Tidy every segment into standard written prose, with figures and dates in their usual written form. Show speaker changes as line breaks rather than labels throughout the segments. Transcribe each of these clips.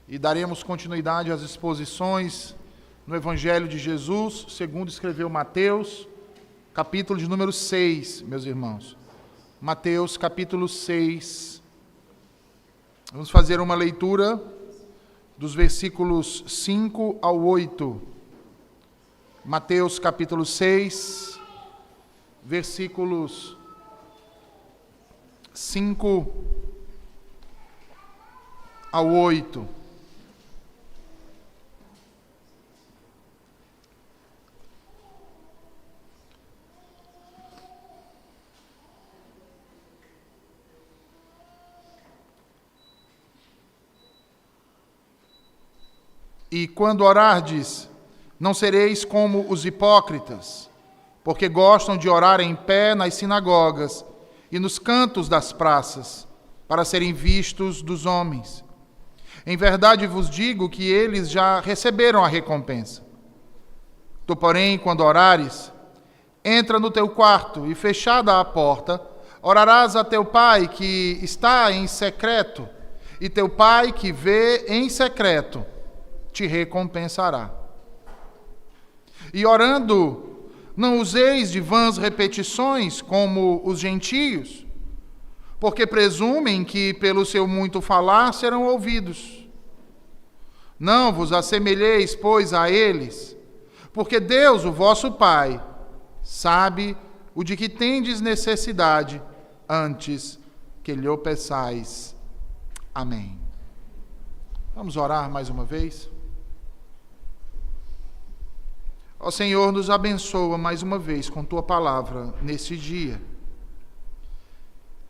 e daremos continuidade às exposições no Evangelho de Jesus, segundo escreveu Mateus, capítulo de número 6, meus irmãos. Mateus, capítulo 6. Vamos fazer uma leitura dos versículos 5 ao 8. Mateus, capítulo 6, versículos 5 ao 8. E quando orardes, não sereis como os hipócritas, porque gostam de orar em pé nas sinagogas e nos cantos das praças, para serem vistos dos homens. Em verdade vos digo que eles já receberam a recompensa. Tu, porém, quando orares, entra no teu quarto e, fechada a porta, orarás a teu Pai que está em secreto, e teu Pai que vê em secreto te recompensará. E orando, não useis de vãs repetições como os gentios, porque presumem que pelo seu muito falar serão ouvidos. Não vos assemelheis, pois, a eles, porque Deus, o vosso Pai, sabe o de que tendes necessidade antes que lhe o peçais. Amém. Vamos orar mais uma vez? Ó Senhor, nos abençoa mais uma vez com Tua palavra nesse dia.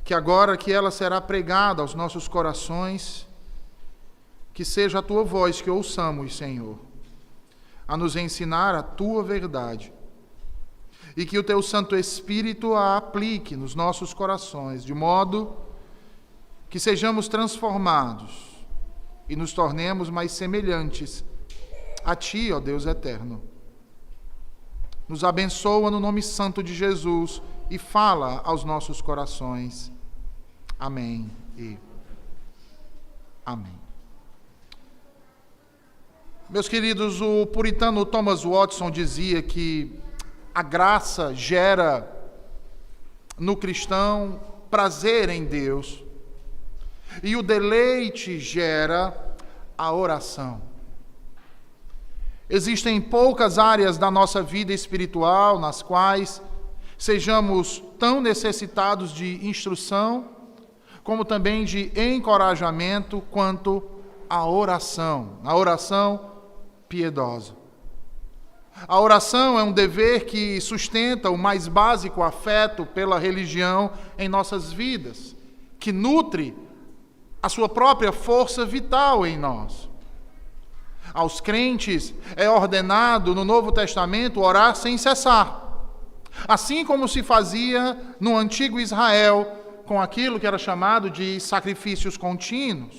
Que agora que ela será pregada aos nossos corações, que seja a Tua voz que ouçamos, Senhor, a nos ensinar a Tua verdade. E que o Teu Santo Espírito a aplique nos nossos corações, de modo que sejamos transformados e nos tornemos mais semelhantes a Ti, ó Deus eterno. Nos abençoa no nome santo de Jesus e fala aos nossos corações. Amém e amém. Meus queridos, o puritano Thomas Watson dizia que a graça gera no cristão prazer em Deus e o deleite gera a oração. Existem poucas áreas da nossa vida espiritual nas quais sejamos tão necessitados de instrução, como também de encorajamento, quanto a oração piedosa. A oração é um dever que sustenta o mais básico afeto pela religião em nossas vidas, que nutre a sua própria força vital em nós. Aos crentes é ordenado no Novo Testamento orar sem cessar, assim como se fazia no antigo Israel, com aquilo que era chamado de sacrifícios contínuos.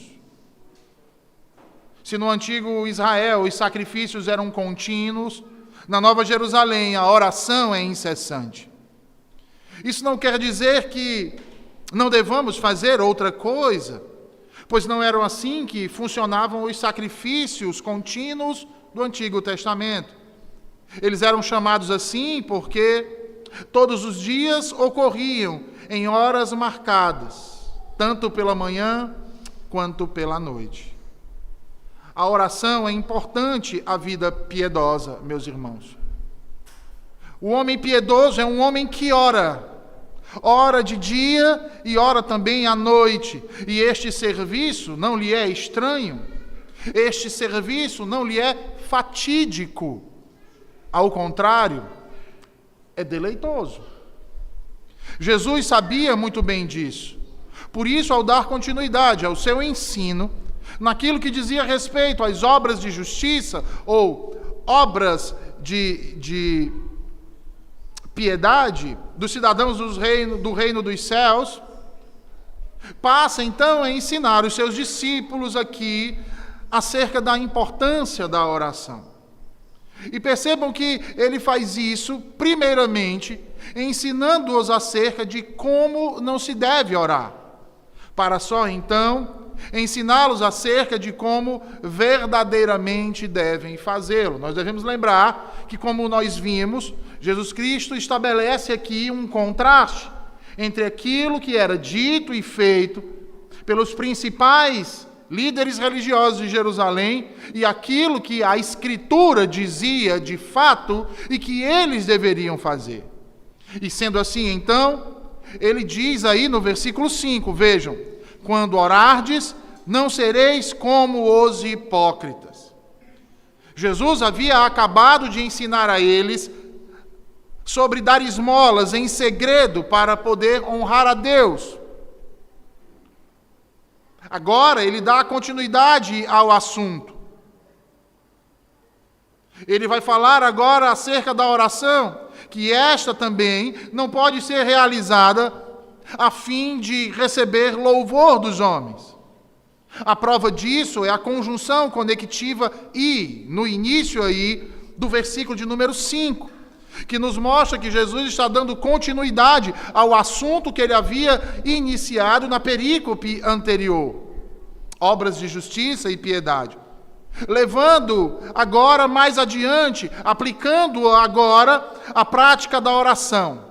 Se no antigo Israel os sacrifícios eram contínuos, na Nova Jerusalém a oração é incessante. Isso não quer dizer que não devamos fazer outra coisa, pois não eram assim que funcionavam os sacrifícios contínuos do Antigo Testamento. Eles eram chamados assim porque todos os dias ocorriam em horas marcadas, tanto pela manhã quanto pela noite. A oração é importante à vida piedosa, meus irmãos. O homem piedoso é um homem que ora de dia e ora também à noite. E este serviço não lhe é estranho. Este serviço não lhe é fatídico. Ao contrário, é deleitoso. Jesus sabia muito bem disso. Por isso, ao dar continuidade ao seu ensino, naquilo que dizia respeito às obras de justiça ou obras de piedade dos cidadãos do reino dos céus, passa então a ensinar os seus discípulos aqui acerca da importância da oração. E percebam que ele faz isso, primeiramente, ensinando-os acerca de como não se deve orar, para só então ensiná-los acerca de como verdadeiramente devem fazê-lo. Nós devemos lembrar que, como nós vimos, Jesus Cristo estabelece aqui um contraste entre aquilo que era dito e feito pelos principais líderes religiosos de Jerusalém e aquilo que a Escritura dizia de fato e que eles deveriam fazer. E sendo assim, então, ele diz aí no versículo 5, vejam, quando orardes, não sereis como os hipócritas. Jesus havia acabado de ensinar a eles sobre dar esmolas em segredo para poder honrar a Deus. Agora ele dá continuidade ao assunto. Ele vai falar agora acerca da oração, que esta também não pode ser realizada a fim de receber louvor dos homens. A prova disso é a conjunção conectiva e, no início aí do versículo de número 5, que nos mostra que Jesus está dando continuidade ao assunto que ele havia iniciado na perícope anterior, obras de justiça e piedade, levando agora mais adiante, aplicando agora a prática da oração.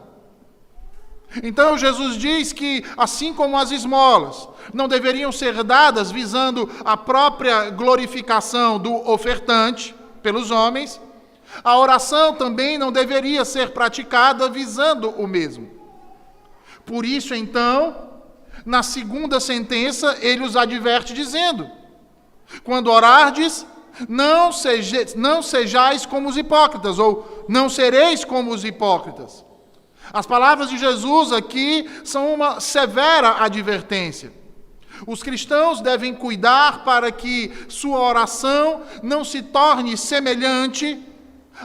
Então Jesus diz que, assim como as esmolas não deveriam ser dadas visando a própria glorificação do ofertante pelos homens, a oração também não deveria ser praticada visando o mesmo. Por isso, então, na segunda sentença, ele os adverte dizendo: quando orardes, não sejais como os hipócritas, ou não sereis como os hipócritas. As palavras de Jesus aqui são uma severa advertência. Os cristãos devem cuidar para que sua oração não se torne semelhante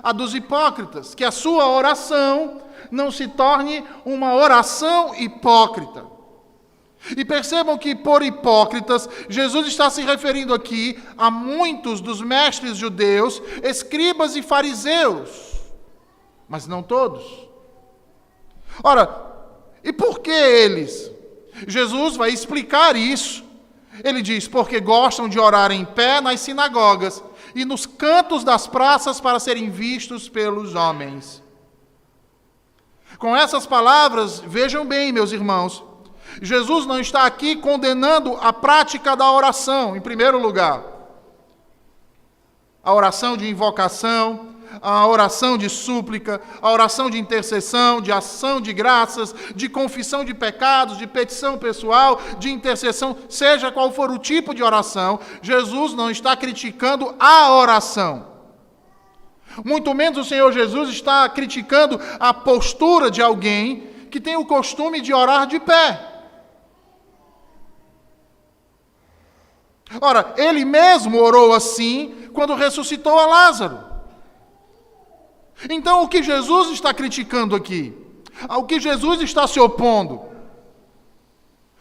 à dos hipócritas, que a sua oração não se torne uma oração hipócrita. E percebam que por hipócritas, Jesus está se referindo aqui a muitos dos mestres judeus, escribas e fariseus, mas não todos. Ora, e por que eles? Jesus vai explicar isso. Ele diz, porque gostam de orar em pé nas sinagogas e nos cantos das praças para serem vistos pelos homens. Com essas palavras, vejam bem, meus irmãos, Jesus não está aqui condenando a prática da oração, em primeiro lugar. A oração de invocação, a oração de súplica, a oração de intercessão, de ação de graças, de confissão de pecados, de petição pessoal, de intercessão, seja qual for o tipo de oração, Jesus não está criticando a oração. Muito menos o Senhor Jesus está criticando a postura de alguém que tem o costume de orar de pé. Ora, ele mesmo orou assim quando ressuscitou a Lázaro. Então, o que Jesus está criticando aqui? Ao que Jesus está se opondo?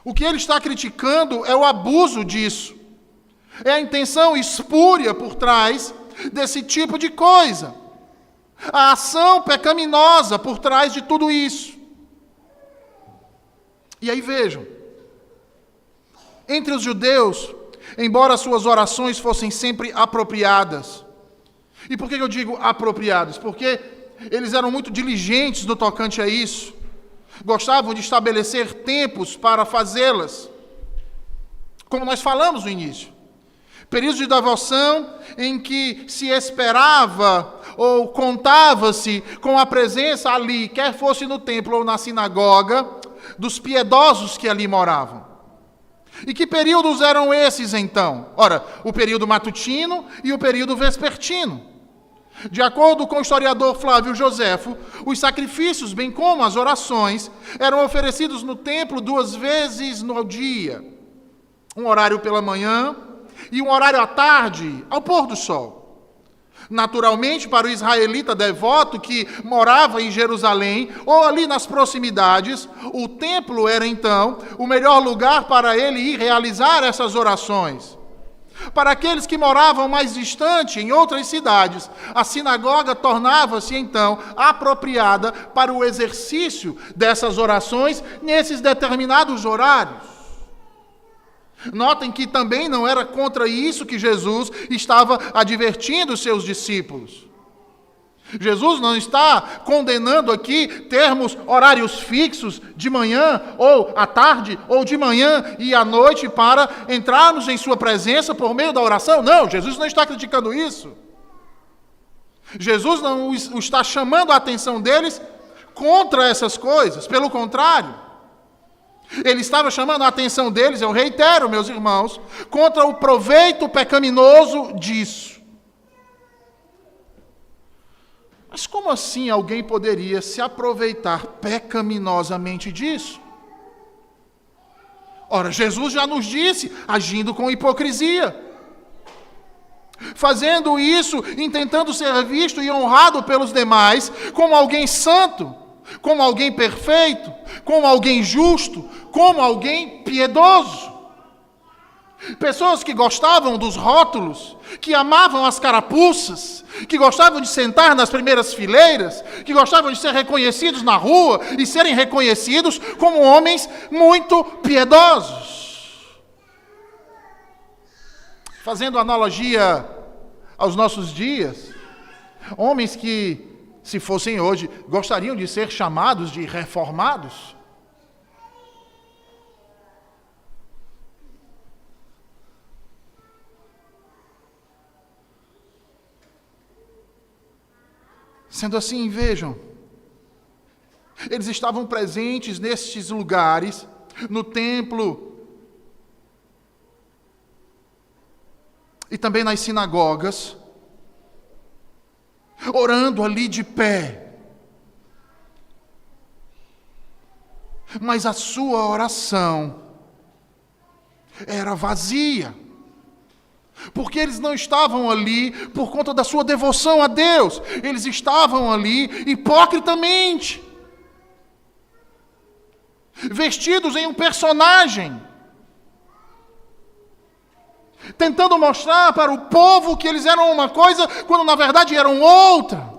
O que ele está criticando é o abuso disso. É a intenção espúria por trás desse tipo de coisa. A ação pecaminosa por trás de tudo isso. E aí vejam, entre os judeus, embora suas orações fossem sempre apropriadas. E por que eu digo apropriadas? Porque eles eram muito diligentes no tocante a isso. Gostavam de estabelecer tempos para fazê-las. Como nós falamos no início. Períodos de devoção em que se esperava ou contava-se com a presença ali, quer fosse no templo ou na sinagoga, dos piedosos que ali moravam. E que períodos eram esses, então? Ora, o período matutino e o período vespertino. De acordo com o historiador Flávio Joséfo, os sacrifícios, bem como as orações, eram oferecidos no templo 2 vezes no dia. Um horário pela manhã e um horário à tarde, ao pôr do sol. Naturalmente, para o israelita devoto que morava em Jerusalém ou ali nas proximidades, o templo era então o melhor lugar para ele ir realizar essas orações. Para aqueles que moravam mais distante, em outras cidades, a sinagoga tornava-se então apropriada para o exercício dessas orações nesses determinados horários. Notem que também não era contra isso que Jesus estava advertindo os seus discípulos. Jesus não está condenando aqui termos horários fixos de manhã ou à tarde ou de manhã e à noite para entrarmos em sua presença por meio da oração. Não, Jesus não está criticando isso. Jesus não está chamando a atenção deles contra essas coisas. Pelo contrário, ele estava chamando a atenção deles, eu reitero, meus irmãos, contra o proveito pecaminoso disso. Mas como assim alguém poderia se aproveitar pecaminosamente disso? Ora, Jesus já nos disse, agindo com hipocrisia. Fazendo isso, intentando ser visto e honrado pelos demais como alguém santo, como alguém perfeito, como alguém justo, como alguém piedoso. Pessoas que gostavam dos rótulos, que amavam as carapuças, que gostavam de sentar nas primeiras fileiras, que gostavam de ser reconhecidos na rua e serem reconhecidos como homens muito piedosos. Fazendo analogia aos nossos dias, homens que, se fossem hoje, gostariam de ser chamados de reformados. Sendo assim, vejam, eles estavam presentes nestes lugares, no templo e também nas sinagogas, orando ali de pé. Mas a sua oração era vazia. Porque eles não estavam ali por conta da sua devoção a Deus. Eles estavam ali hipocritamente, vestidos em um personagem, tentando mostrar para o povo que eles eram uma coisa, quando na verdade eram outra.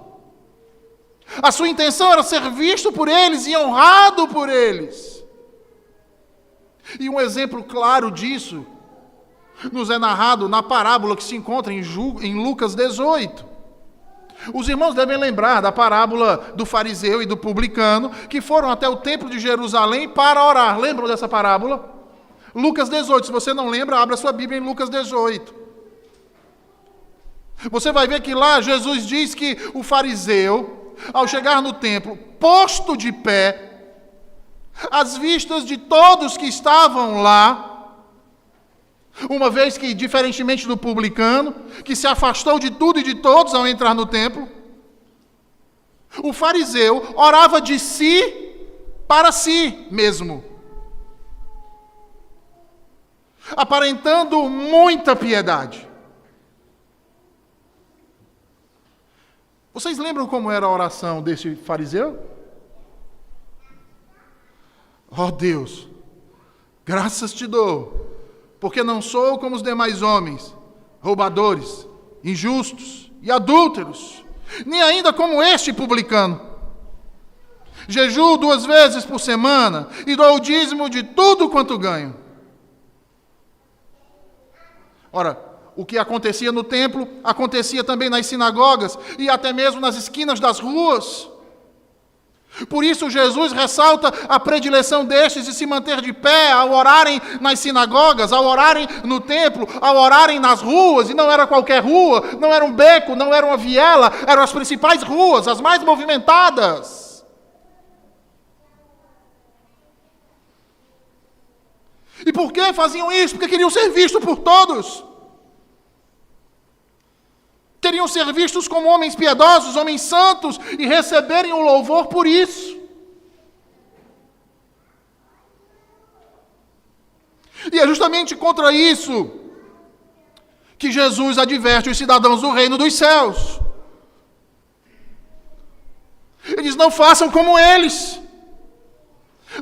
A sua intenção era ser visto por eles e honrado por eles. E um exemplo claro disso nos é narrado na parábola que se encontra em Lucas 18. Os irmãos devem lembrar da parábola do fariseu e do publicano que foram até o templo de Jerusalém para orar. Lembram dessa parábola? Lucas 18. Se você não lembra, abra sua Bíblia em Lucas 18. Você vai ver que lá Jesus diz que o fariseu, ao chegar no templo, posto de pé, às vistas de todos que estavam lá, uma vez que, diferentemente do publicano, que se afastou de tudo e de todos ao entrar no templo, o fariseu orava de si para si mesmo, aparentando muita piedade. Vocês lembram como era a oração desse fariseu? Ó Deus, graças te dou, porque não sou como os demais homens, roubadores, injustos e adúlteros, nem ainda como este publicano. Jejuo 2 vezes por semana e dou o dízimo de tudo quanto ganho. Ora, o que acontecia no templo, acontecia também nas sinagogas e até mesmo nas esquinas das ruas. Por isso Jesus ressalta a predileção destes de se manter de pé ao orarem nas sinagogas, ao orarem no templo, ao orarem nas ruas, e não era qualquer rua, não era um beco, não era uma viela, eram as principais ruas, as mais movimentadas. E por que faziam isso? Porque queriam ser vistos por todos. Queriam ser vistos como homens piedosos, homens santos, e receberem o louvor por isso. E é justamente contra isso que Jesus adverte os cidadãos do reino dos céus. Ele diz: não façam como eles.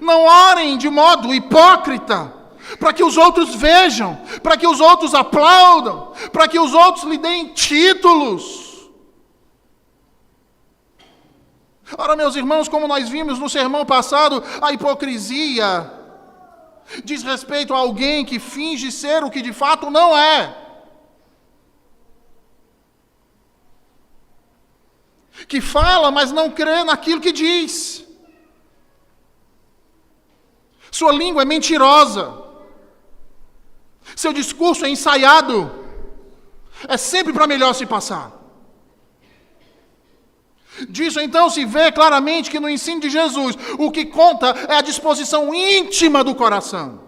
Não orem de modo hipócrita, para que os outros vejam, para que os outros aplaudam, para que os outros lhe deem títulos. Ora, meus irmãos, como nós vimos no sermão passado, a hipocrisia diz respeito a alguém que finge ser o que de fato não é. Que fala, mas não crê naquilo que diz. Sua língua é mentirosa. Seu discurso é ensaiado. É sempre para melhor se passar. Disso então se vê claramente que no ensino de Jesus, o que conta é a disposição íntima do coração.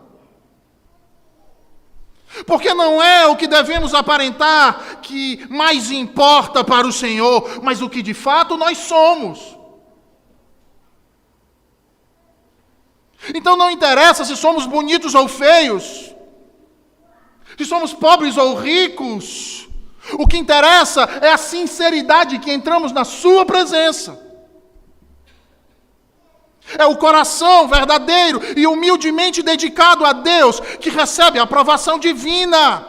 Porque não é o que devemos aparentar que mais importa para o Senhor, mas o que de fato nós somos. Então não interessa se somos bonitos ou feios, se somos pobres ou ricos. O que interessa é a sinceridade que entramos na sua presença. É o coração verdadeiro e humildemente dedicado a Deus que recebe a aprovação divina.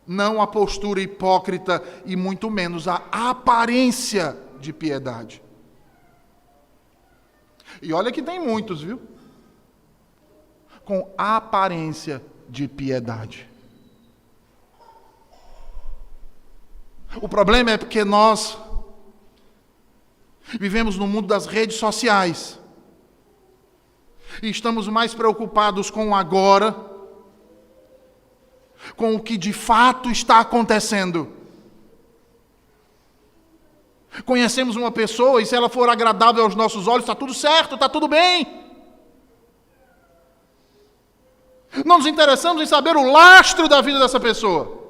Não a postura hipócrita e muito menos a aparência de piedade. E olha que tem muitos, viu? Com aparência de piedade. O problema é porque nós vivemos no mundo das redes sociais e estamos mais preocupados com o agora, com o que de fato está acontecendo. Conhecemos uma pessoa e se ela for agradável aos nossos olhos, está tudo certo, está tudo bem. Não nos interessamos em saber o lastro da vida dessa pessoa.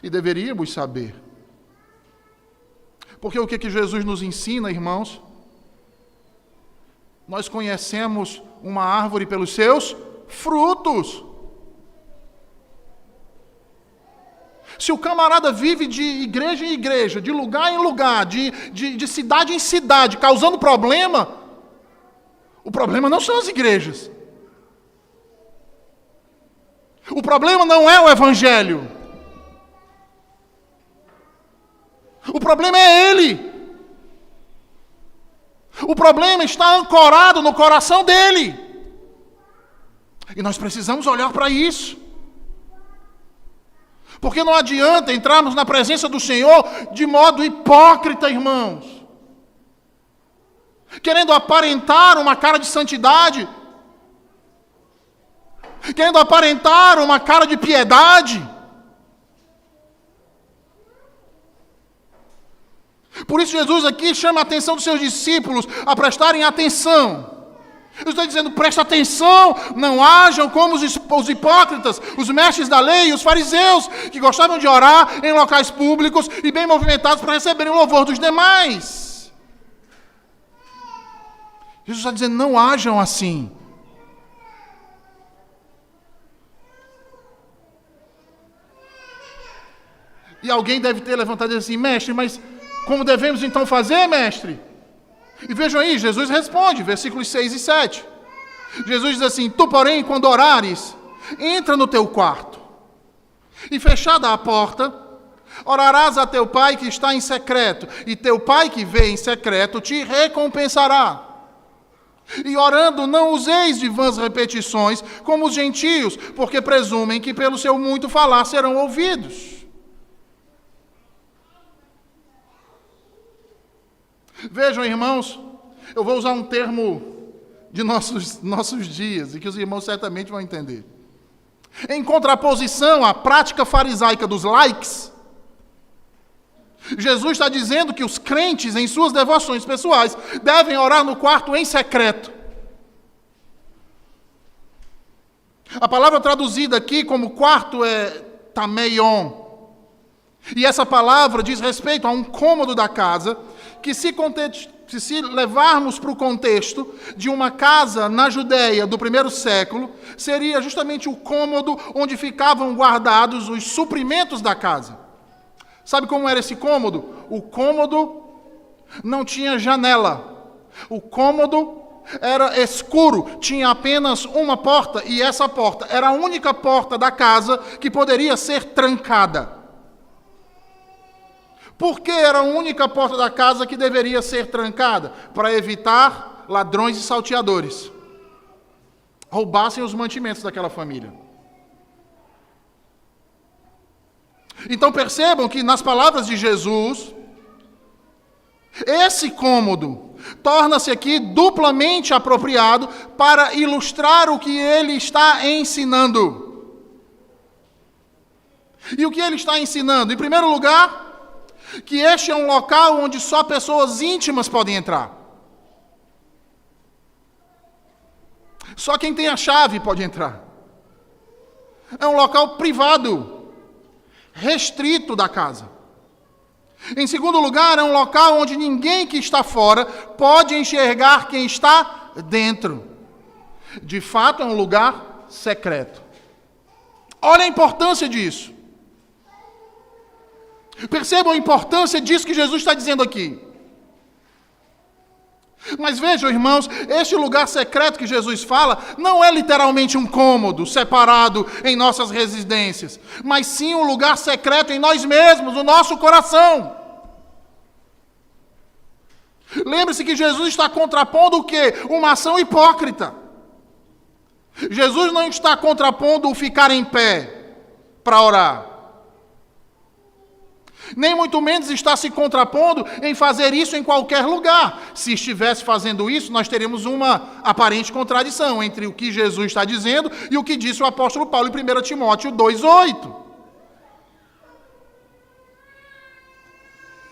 E deveríamos saber. Porque o que Jesus nos ensina, irmãos? Nós conhecemos uma árvore pelos seus frutos. Se o camarada vive de igreja em igreja, de lugar em lugar, de cidade em cidade, causando problema, o problema não são as igrejas. O problema não é o evangelho. O problema é ele. O problema está ancorado no coração dele. E nós precisamos olhar para isso. Porque não adianta entrarmos na presença do Senhor de modo hipócrita, irmãos. Querendo aparentar uma cara de santidade. Querendo aparentar uma cara de piedade. Por isso Jesus aqui chama a atenção dos seus discípulos a prestarem atenção. Eu estou dizendo, presta atenção, não hajam como os hipócritas, os mestres da lei e os fariseus, que gostavam de orar em locais públicos e bem movimentados para receberem o louvor dos demais. Jesus está dizendo, não hajam assim. E alguém deve ter levantado e dito assim, mestre, mas como devemos então fazer, mestre? E vejam aí, Jesus responde, versículos 6 e 7. Jesus diz assim, tu, porém, quando orares, entra no teu quarto, e fechada a porta, orarás a teu pai que está em secreto, e teu pai que vê em secreto te recompensará. E orando, não useis de vãs repetições, como os gentios, porque presumem que pelo seu muito falar serão ouvidos. Vejam, irmãos, eu vou usar um termo de nossos dias, e que os irmãos certamente vão entender. Em contraposição à prática farisaica dos likes, Jesus está dizendo que os crentes, em suas devoções pessoais, devem orar no quarto em secreto. A palavra traduzida aqui como quarto é tameion. E essa palavra diz respeito a um cômodo da casa, que se levarmos para o contexto de uma casa na Judéia do primeiro século, seria justamente o cômodo onde ficavam guardados os suprimentos da casa. Sabe como era esse cômodo? O cômodo não tinha janela. O cômodo era escuro, tinha apenas uma porta, e essa porta era a única porta da casa que poderia ser trancada. Por que era a única porta da casa que deveria ser trancada? Para evitar ladrões e salteadores roubassem os mantimentos daquela família. Então percebam que nas palavras de Jesus, esse cômodo torna-se aqui duplamente apropriado para ilustrar o que ele está ensinando. E o que ele está ensinando? Em primeiro lugar, que este é um local onde só pessoas íntimas podem entrar. Só quem tem a chave pode entrar. É um local privado, restrito da casa. Em segundo lugar, é um local onde ninguém que está fora pode enxergar quem está dentro. De fato, é um lugar secreto. Olha a importância disso. Percebam a importância disso que Jesus está dizendo aqui. Mas vejam, irmãos, este lugar secreto que Jesus fala não é literalmente um cômodo separado em nossas residências, mas sim um lugar secreto em nós mesmos, no nosso coração. Lembre-se que Jesus está contrapondo o quê? Uma ação hipócrita. Jesus não está contrapondo o ficar em pé para orar. Nem muito menos está se contrapondo em fazer isso em qualquer lugar. Se estivesse fazendo isso, nós teríamos uma aparente contradição entre o que Jesus está dizendo e o que disse o apóstolo Paulo em 1 Timóteo 2,8.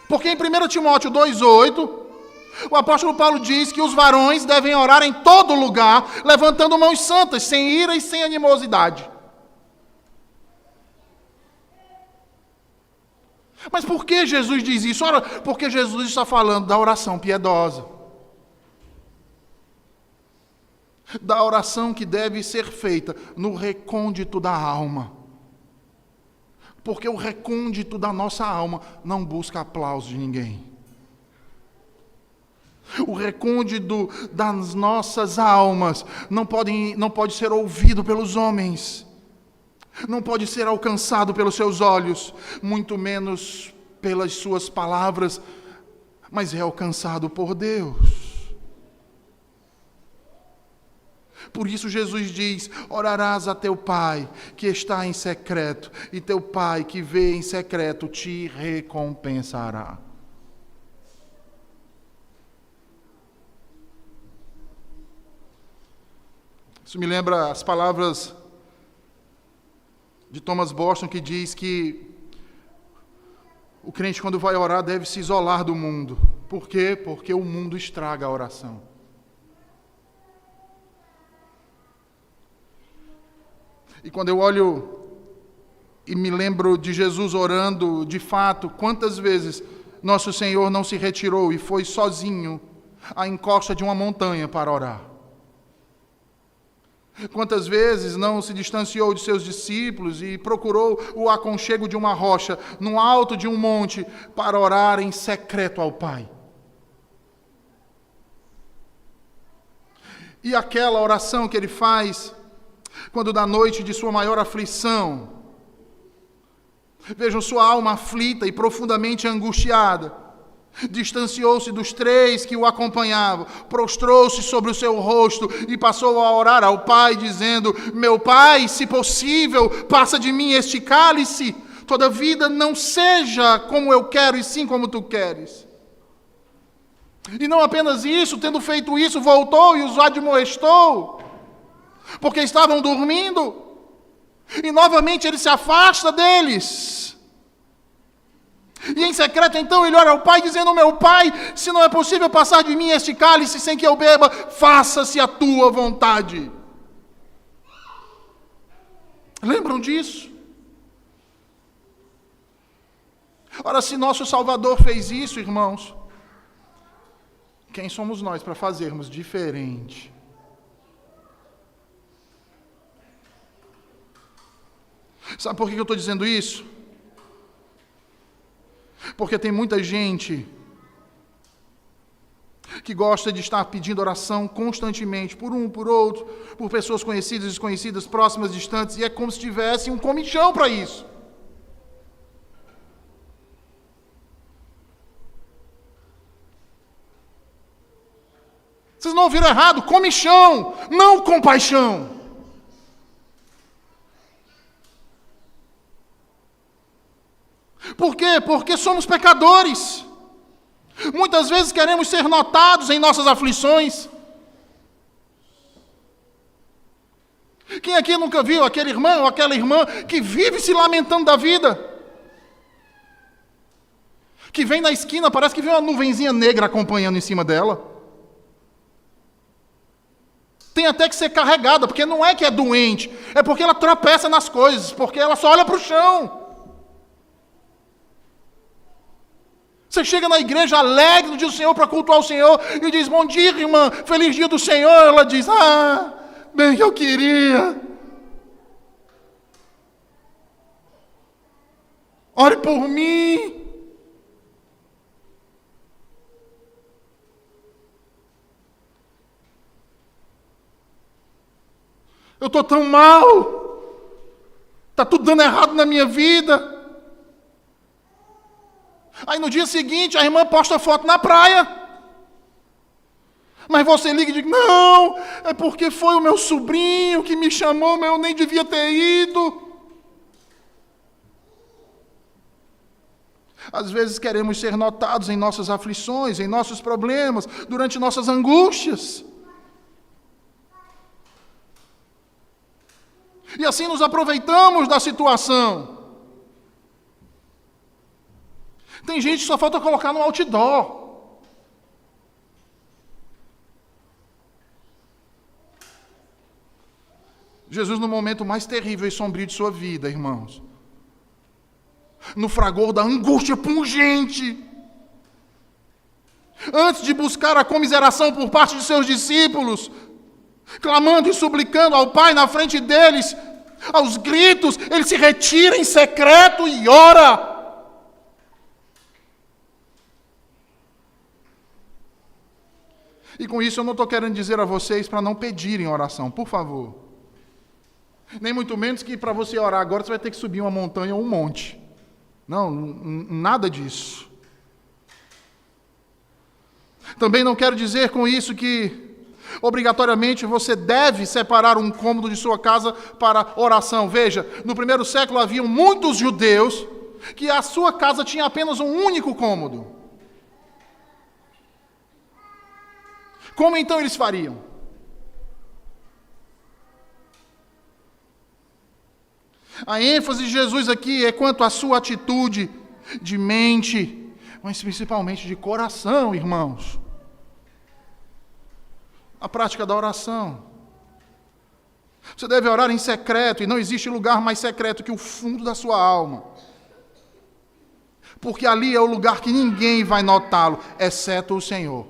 Porque em 1 Timóteo 2,8, o apóstolo Paulo diz que os varões devem orar em todo lugar, levantando mãos santas, sem ira e sem animosidade. Mas por que Jesus diz isso? Ora, porque Jesus está falando da oração piedosa. Da oração que deve ser feita no recôndito da alma. Porque o recôndito da nossa alma não busca aplauso de ninguém. O recôndito das nossas almas não pode ser ouvido pelos homens. Não pode ser alcançado pelos seus olhos, muito menos pelas suas palavras, mas é alcançado por Deus. Por isso Jesus diz: orarás a teu Pai que está em secreto, e teu Pai que vê em secreto te recompensará. Isso me lembra as palavras de Thomas Boston, que diz que o crente, quando vai orar, deve se isolar do mundo. Por quê? Porque o mundo estraga a oração. E quando eu olho e me lembro de Jesus orando, de fato, quantas vezes nosso Senhor não se retirou e foi sozinho à encosta de uma montanha para orar? Quantas vezes não se distanciou de seus discípulos e procurou o aconchego de uma rocha, no alto de um monte, para orar em secreto ao Pai? E aquela oração que ele faz, quando da noite de sua maior aflição, vejam sua alma aflita e profundamente angustiada, distanciou-se dos 3 que o acompanhavam, prostrou-se sobre o seu rosto e passou a orar ao Pai, dizendo: meu Pai, se possível, passa de mim este cálice, todavia não seja como eu quero, e sim como tu queres. E não apenas isso, tendo feito isso, voltou e os admoestou, porque estavam dormindo, e novamente ele se afasta deles. E em secreto, então, ele ora ao Pai, dizendo: meu Pai, se não é possível passar de mim este cálice sem que eu beba, faça-se a tua vontade. Lembram disso? Ora, se nosso Salvador fez isso, irmãos, quem somos nós para fazermos diferente? Sabe por que eu estou dizendo isso? Porque tem muita gente que gosta de estar pedindo oração constantemente, por um, por outro, por pessoas conhecidas, desconhecidas, próximas, distantes, e é como se tivesse um comichão para isso. Vocês não ouviram errado, comichão, não compaixão. Por quê? Porque somos pecadores. Muitas vezes queremos ser notados em nossas aflições. Quem aqui nunca viu aquele irmão ou aquela irmã que vive se lamentando da vida? Que vem na esquina, parece que vem uma nuvenzinha negra acompanhando em cima dela. Tem até que ser carregada, porque não é que é doente, é porque ela tropeça nas coisas, porque ela só olha para o chão. Você chega na igreja alegre no dia do Senhor para cultuar o Senhor e diz, bom dia, irmã, feliz dia do Senhor. Ela diz, bem que eu queria. Ore por mim. Eu estou tão mal. Está tudo dando errado na minha vida. Aí no dia seguinte a irmã posta foto na praia. Mas você liga e diz, não, é porque foi o meu sobrinho que me chamou, mas eu nem devia ter ido. Às vezes queremos ser notados em nossas aflições, em nossos problemas, durante nossas angústias. E assim nos aproveitamos da situação. Tem gente que só falta colocar no outdoor. Jesus, no momento mais terrível e sombrio de sua vida, irmãos, no fragor da angústia pungente, antes de buscar a comiseração por parte de seus discípulos, clamando e suplicando ao Pai na frente deles, aos gritos, ele se retira em secreto e ora. E com isso eu não estou querendo dizer a vocês para não pedirem oração, por favor. Nem muito menos que para você orar agora você vai ter que subir uma montanha ou um monte. Não, nada disso. Também não quero dizer com isso que obrigatoriamente você deve separar um cômodo de sua casa para oração. Veja, no primeiro século haviam muitos judeus que a sua casa tinha apenas um único cômodo. Como então eles fariam? A ênfase de Jesus aqui é quanto à sua atitude de mente, mas principalmente de coração, irmãos. A prática da oração. Você deve orar em secreto, e não existe lugar mais secreto que o fundo da sua alma. Porque ali é o lugar que ninguém vai notá-lo, exceto o Senhor.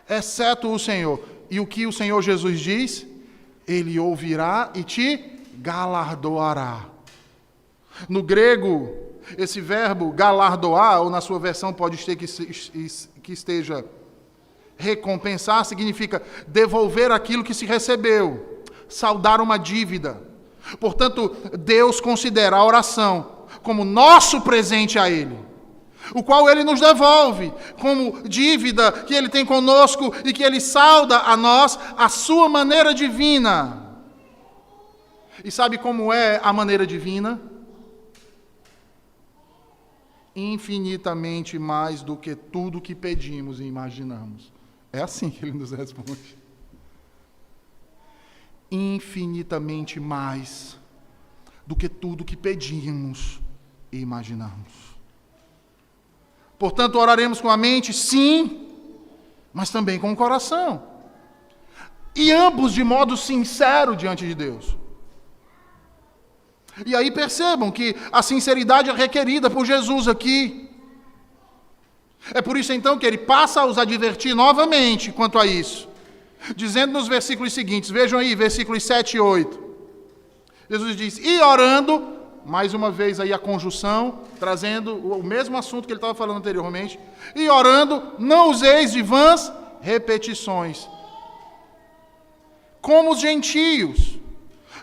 Exceto o Senhor. E o que o Senhor Jesus diz? Ele ouvirá e te galardoará. No grego, esse verbo galardoar, ou na sua versão pode ser que esteja recompensar, significa devolver aquilo que se recebeu, saldar uma dívida. Portanto, Deus considera a oração como nosso presente a Ele, o qual Ele nos devolve como dívida que Ele tem conosco e que Ele salda a nós a sua maneira divina. E sabe como é a maneira divina? Infinitamente mais do que tudo que pedimos e imaginamos. É assim que Ele nos responde. Infinitamente mais do que tudo que pedimos e imaginamos. Portanto, oraremos com a mente, sim, mas também com o coração. E ambos de modo sincero diante de Deus. E aí percebam que a sinceridade é requerida por Jesus aqui. É por isso então que ele passa a os advertir novamente quanto a isso. Dizendo nos versículos seguintes, vejam aí, versículos 7 e 8. Jesus diz, e orando, mais uma vez aí a conjunção, trazendo o mesmo assunto que ele estava falando anteriormente. E orando, não useis de vãs repetições, como os gentios,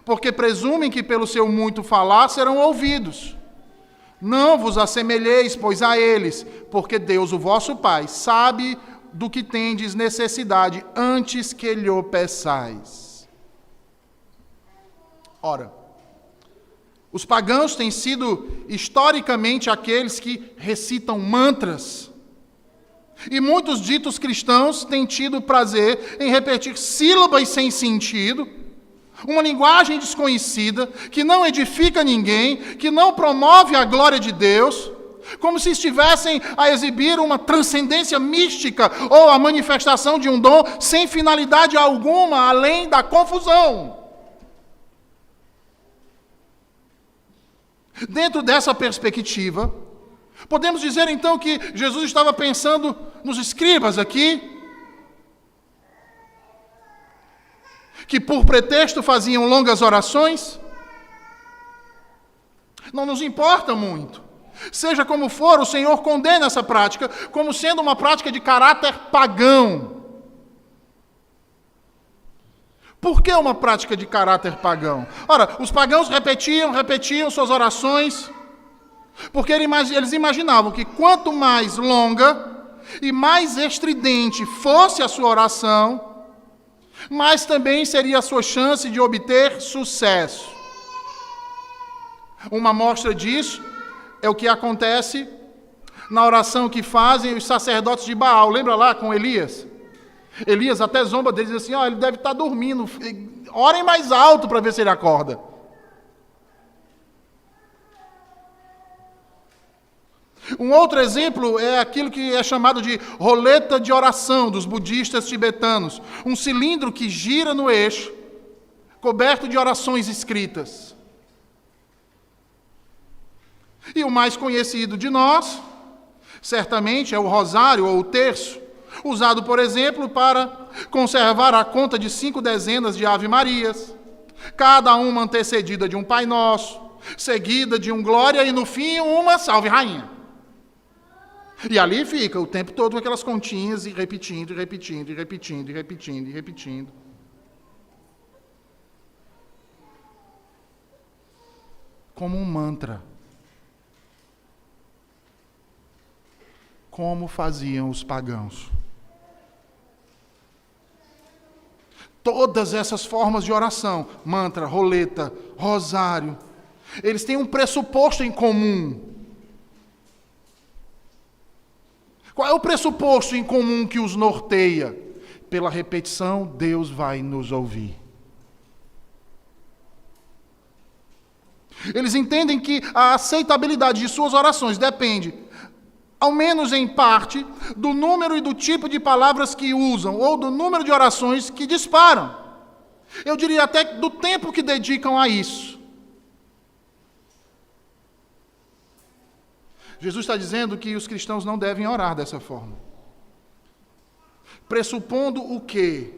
porque presumem que pelo seu muito falar serão ouvidos. Não vos assemelheis, pois, a eles, porque Deus, o vosso Pai, sabe do que tendes necessidade, antes que lhe peçais. Ora, os pagãos têm sido historicamente aqueles que recitam mantras. E muitos ditos cristãos têm tido prazer em repetir sílabas sem sentido, uma linguagem desconhecida, que não edifica ninguém, que não promove a glória de Deus, como se estivessem a exibir uma transcendência mística ou a manifestação de um dom sem finalidade alguma, além da confusão. Dentro dessa perspectiva, podemos dizer então que Jesus estava pensando nos escribas aqui, que por pretexto faziam longas orações. Não nos importa muito. Seja como for, o Senhor condena essa prática como sendo uma prática de caráter pagão. Por que uma prática de caráter pagão? Ora, os pagãos repetiam suas orações, porque eles imaginavam que quanto mais longa e mais estridente fosse a sua oração, mais também seria a sua chance de obter sucesso. Uma amostra disso é o que acontece na oração que fazem os sacerdotes de Baal. Lembra lá com Elias? Elias até zomba deles, diz assim, ele deve estar dormindo, orem mais alto para ver se ele acorda. Um outro exemplo é aquilo que é chamado de roleta de oração dos budistas tibetanos. Um cilindro que gira no eixo, coberto de orações escritas. E o mais conhecido de nós, certamente, é o rosário ou o terço, usado, por exemplo, para conservar a conta de 5 dezenas de Ave-Marias, cada uma antecedida de um Pai Nosso, seguida de um Glória e, no fim, uma Salve Rainha. E ali fica o tempo todo com aquelas continhas e repetindo, e repetindo, e repetindo, e repetindo, e repetindo. Como um mantra. Como faziam os pagãos. Todas essas formas de oração, mantra, roleta, rosário, eles têm um pressuposto em comum. Qual é o pressuposto em comum que os norteia? Pela repetição, Deus vai nos ouvir. Eles entendem que a aceitabilidade de suas orações depende, ao menos em parte, do número e do tipo de palavras que usam, ou do número de orações que disparam. Eu diria até do tempo que dedicam a isso. Jesus está dizendo que os cristãos não devem orar dessa forma. Pressupondo o quê?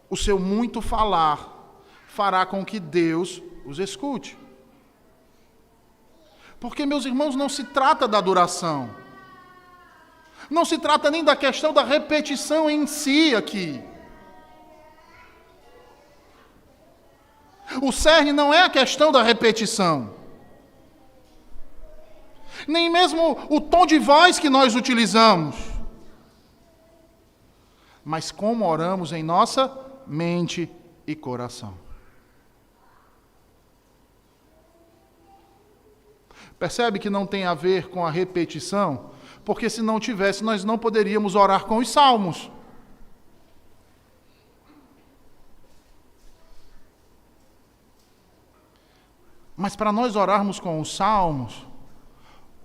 O seu muito falar fará com que Deus os escute. Porque, meus irmãos, não se trata da duração. Não se trata nem da questão da repetição em si aqui. O cerne não é a questão da repetição. Nem mesmo o tom de voz que nós utilizamos. Mas como oramos em nossa mente e coração. Percebe que não tem a ver com a repetição? Porque se não tivesse, nós não poderíamos orar com os salmos. Mas para nós orarmos com os salmos,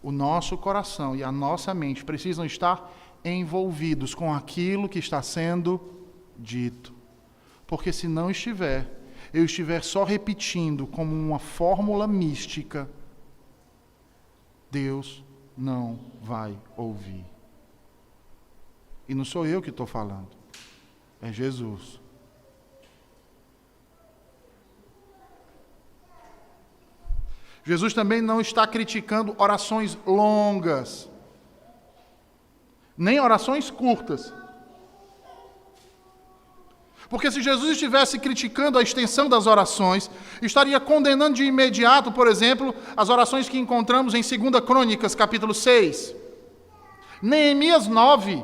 o nosso coração e a nossa mente precisam estar envolvidos com aquilo que está sendo dito. Porque se não estiver, eu estiver só repetindo como uma fórmula mística, Deus não vai ouvir. E não sou eu que estou falando, é Jesus. Jesus também não está criticando orações longas, nem orações curtas. Porque se Jesus estivesse criticando a extensão das orações, estaria condenando de imediato, por exemplo, as orações que encontramos em 2 Crônicas, capítulo 6. Neemias 9.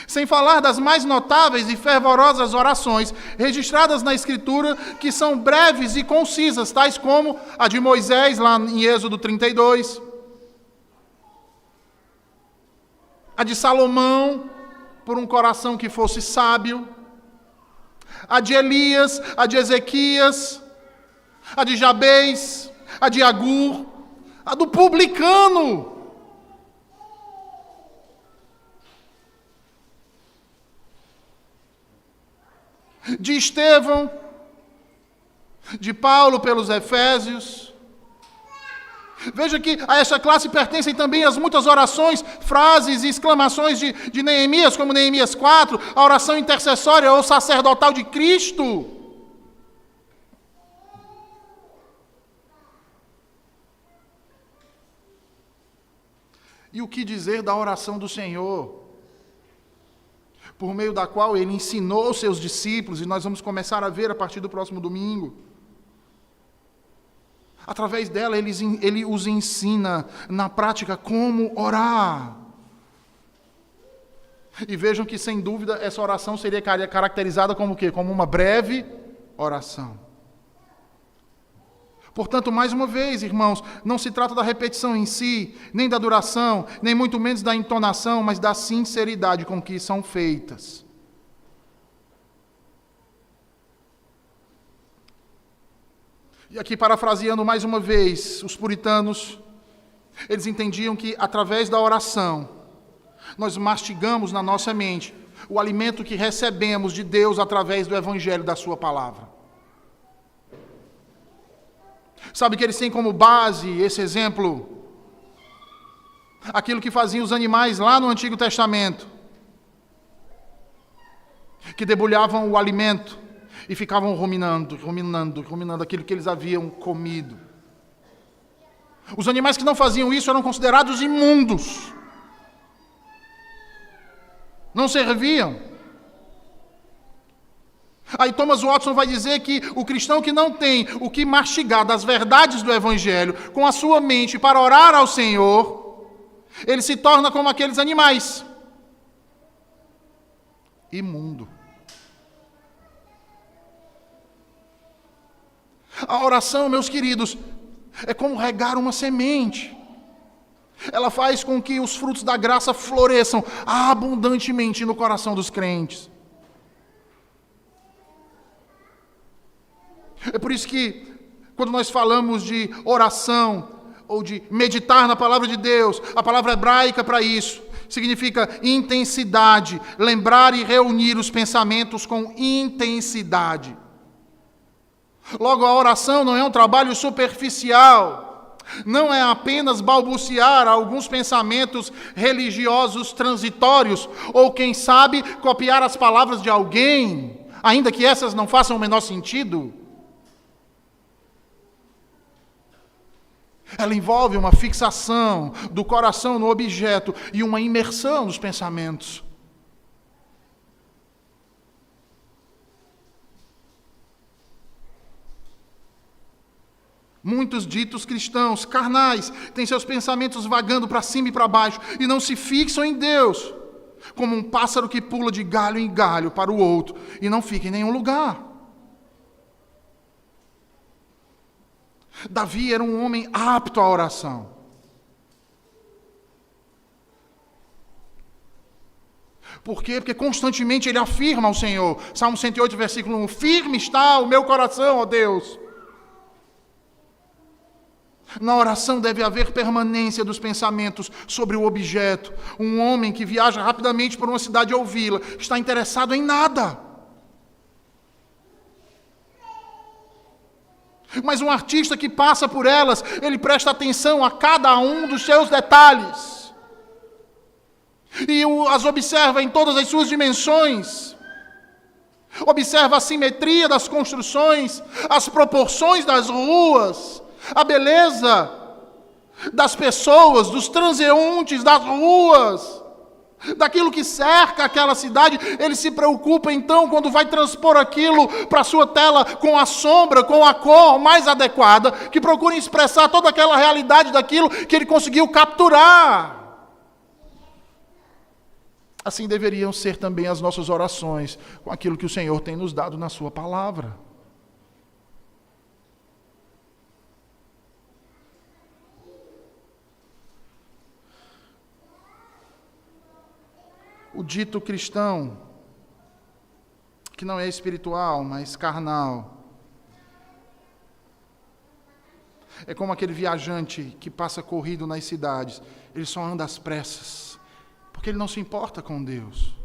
Sem falar das mais notáveis e fervorosas orações registradas na Escritura, que são breves e concisas, tais como a de Moisés, lá em Êxodo 32, a de Salomão, por um coração que fosse sábio, a de Elias, a de Ezequias, a de Jabez, a de Agur, a do publicano, de Estevão, de Paulo pelos Efésios. Veja que a esta classe pertencem também as muitas orações, frases e exclamações de Neemias, como Neemias 4, a oração intercessória ou sacerdotal de Cristo. E o que dizer da oração do Senhor, por meio da qual ele ensinou os seus discípulos, e nós vamos começar a ver a partir do próximo domingo. Através dela, ele os ensina na prática como orar. E vejam que, sem dúvida, essa oração seria caracterizada como o quê? Como uma breve oração. Portanto, mais uma vez, irmãos, não se trata da repetição em si, nem da duração, nem muito menos da entonação, mas da sinceridade com que são feitas. E aqui, parafraseando mais uma vez, os puritanos, eles entendiam que, através da oração, nós mastigamos na nossa mente o alimento que recebemos de Deus através do Evangelho da sua palavra. Sabe que eles têm como base esse exemplo, aquilo que faziam os animais lá no Antigo Testamento, que debulhavam o alimento e ficavam ruminando aquilo que eles haviam comido. Os animais que não faziam isso eram considerados imundos, não serviam. Aí Thomas Watson vai dizer que o cristão que não tem o que mastigar das verdades do Evangelho com a sua mente para orar ao Senhor, ele se torna como aqueles animais, imundo. A oração, meus queridos, é como regar uma semente. Ela faz com que os frutos da graça floresçam abundantemente no coração dos crentes. É por isso que, quando nós falamos de oração, ou de meditar na palavra de Deus, a palavra hebraica para isso significa intensidade, lembrar e reunir os pensamentos com intensidade. Logo, a oração não é um trabalho superficial, não é apenas balbuciar alguns pensamentos religiosos transitórios, ou quem sabe, copiar as palavras de alguém, ainda que essas não façam o menor sentido. Ela envolve uma fixação do coração no objeto e uma imersão nos pensamentos. Muitos ditos cristãos, carnais, têm seus pensamentos vagando para cima e para baixo e não se fixam em Deus, como um pássaro que pula de galho em galho para o outro e não fica em nenhum lugar. Davi era um homem apto à oração. Por quê? Porque constantemente ele afirma ao Senhor. Salmo 108, versículo 1. Firme está o meu coração, ó Deus. Na oração deve haver permanência dos pensamentos sobre o objeto. Um homem que viaja rapidamente por uma cidade ou vila está interessado em nada. Mas um artista que passa por elas, ele presta atenção a cada um dos seus detalhes. E as observa em todas as suas dimensões. Observa a simetria das construções, as proporções das ruas, a beleza das pessoas, dos transeuntes das ruas, daquilo que cerca aquela cidade. Ele se preocupa então quando vai transpor aquilo para a sua tela com a sombra, com a cor mais adequada, que procura expressar toda aquela realidade daquilo que ele conseguiu capturar. Assim deveriam ser também as nossas orações com aquilo que o Senhor tem nos dado na sua palavra. O dito cristão, que não é espiritual, mas carnal, é como aquele viajante que passa corrido nas cidades. Ele só anda às pressas, porque ele não se importa com Deus.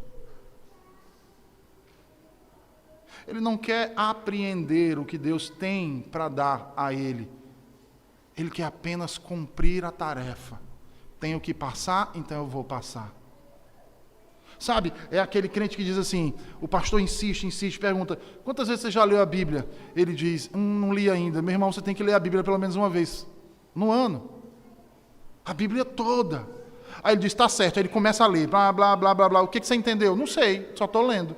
Ele não quer apreender o que Deus tem para dar a ele. Ele quer apenas cumprir a tarefa. Tenho que passar, então eu vou passar. Sabe, é aquele crente que diz assim, o pastor insiste, pergunta, quantas vezes você já leu a Bíblia? Ele diz, não li ainda. Meu irmão, você tem que ler a Bíblia pelo menos uma vez no ano. A Bíblia toda. Aí ele diz, está certo. Aí ele começa a ler, blá, blá, blá, blá, blá. O que você entendeu? Não sei, só estou lendo.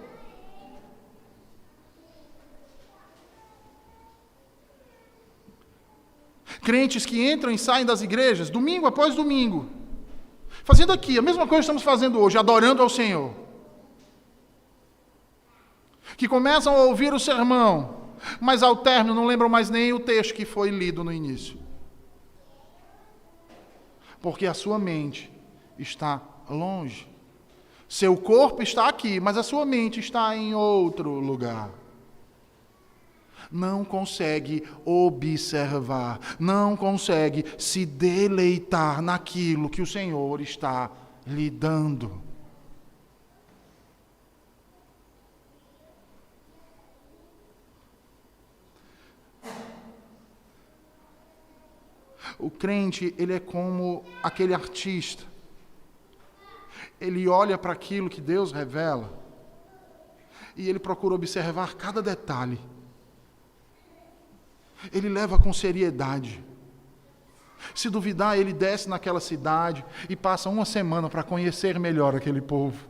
Crentes que entram e saem das igrejas, domingo após domingo, fazendo aqui a mesma coisa que estamos fazendo hoje, adorando ao Senhor. Que começam a ouvir o sermão, mas ao término não lembram mais nem o texto que foi lido no início. Porque a sua mente está longe. Seu corpo está aqui, mas a sua mente está em outro lugar. Não consegue observar, não consegue se deleitar naquilo que o Senhor está lhe dando. O crente, ele é como aquele artista. Ele olha para aquilo que Deus revela e ele procura observar cada detalhe. Ele leva com seriedade. Se duvidar, ele desce naquela cidade e passa uma semana para conhecer melhor aquele povo.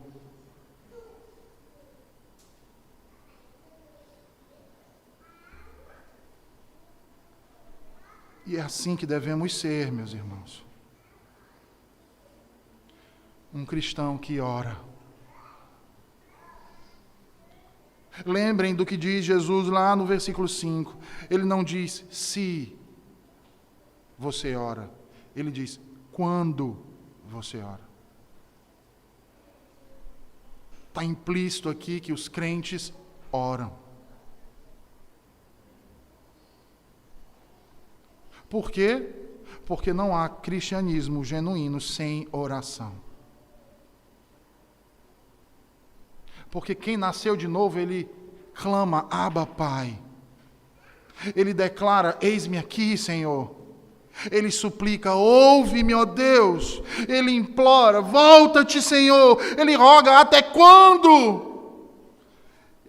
E é assim que devemos ser, meus irmãos. Um cristão que ora. Lembrem do que diz Jesus lá no versículo 5. Ele não diz se você ora. Ele diz quando você ora. Está implícito aqui que os crentes oram. Por quê? Porque não há cristianismo genuíno sem oração. Porque quem nasceu de novo, ele clama, Abba, Pai. Ele declara, eis-me aqui, Senhor. Ele suplica, ouve-me, ó Deus. Ele implora, volta-te, Senhor. Ele roga, até quando?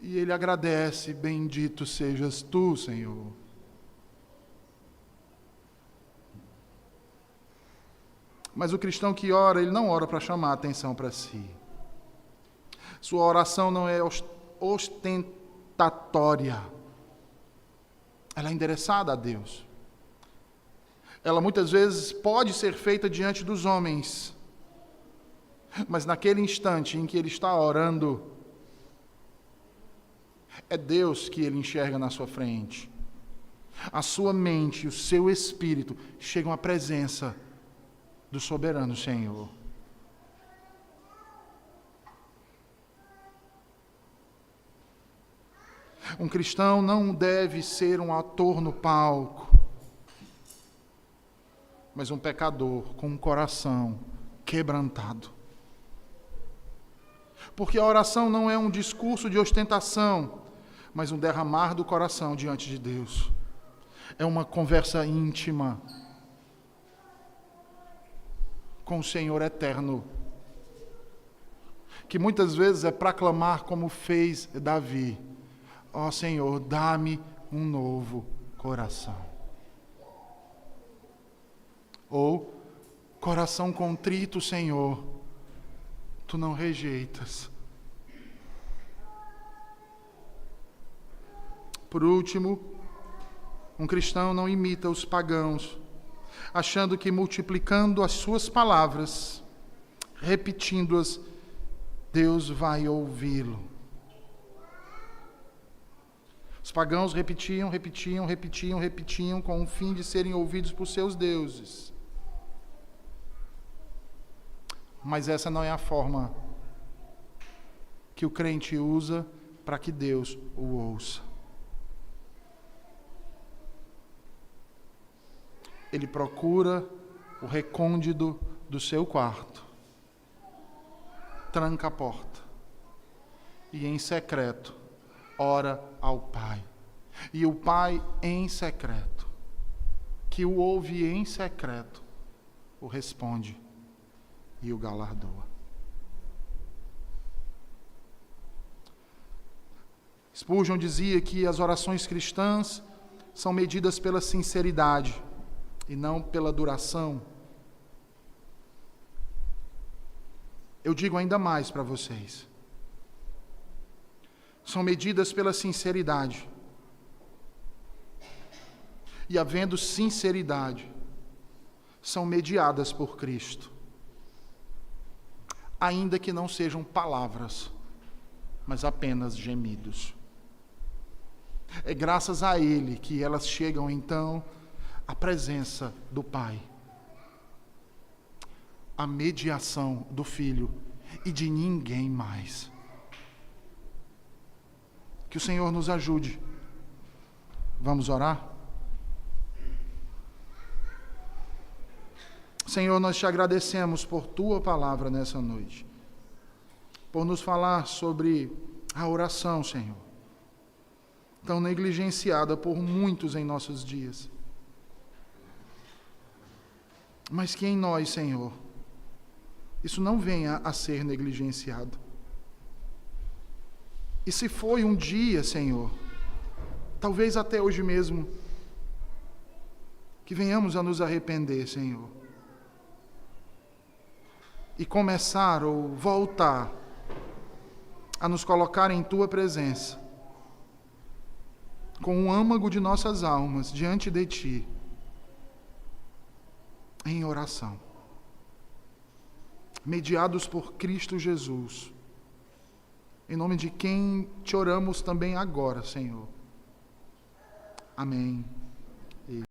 E ele agradece, bendito sejas tu, Senhor. Mas o cristão que ora, ele não ora para chamar a atenção para si. Sua oração não é ostentatória. Ela é endereçada a Deus. Ela muitas vezes pode ser feita diante dos homens. Mas naquele instante em que ele está orando, é Deus que ele enxerga na sua frente. A sua mente, o seu espírito chegam à presença do soberano Senhor. Um cristão não deve ser um ator no palco, mas um pecador com um coração quebrantado. Porque a oração não é um discurso de ostentação, mas um derramar do coração diante de Deus. É uma conversa íntima com o Senhor eterno, que muitas vezes é para clamar como fez Davi. Ó Senhor, dá-me um novo coração. Ou, coração contrito, Senhor, tu não rejeitas. Por último, um cristão não imita os pagãos, achando que multiplicando as suas palavras, repetindo-as, Deus vai ouvi-lo. Os pagãos repetiam com o fim de serem ouvidos por seus deuses. Mas essa não é a forma que o crente usa para que Deus o ouça. Ele procura o recôndito do seu quarto, tranca a porta e em secreto ora ao Pai. E o Pai em secreto, que o ouve em secreto, o responde e o galardoa. Spurgeon dizia que as orações cristãs são medidas pela sinceridade e não pela duração. Eu digo ainda mais para vocês. São medidas pela sinceridade. E havendo sinceridade, são mediadas por Cristo. Ainda que não sejam palavras, mas apenas gemidos. É graças a Ele que elas chegam então à presença do Pai. A mediação do Filho e de ninguém mais. Que o Senhor nos ajude. Vamos orar? Senhor, nós te agradecemos por Tua palavra nessa noite. Por nos falar sobre a oração, Senhor. Tão negligenciada por muitos em nossos dias. Mas que em nós, Senhor, isso não venha a ser negligenciado. E se foi um dia, Senhor, talvez até hoje mesmo, que venhamos a nos arrepender, Senhor, e começar ou voltar a nos colocar em Tua presença, com o âmago de nossas almas diante de Ti, em oração, mediados por Cristo Jesus, em nome de quem te oramos também agora, Senhor. Amém.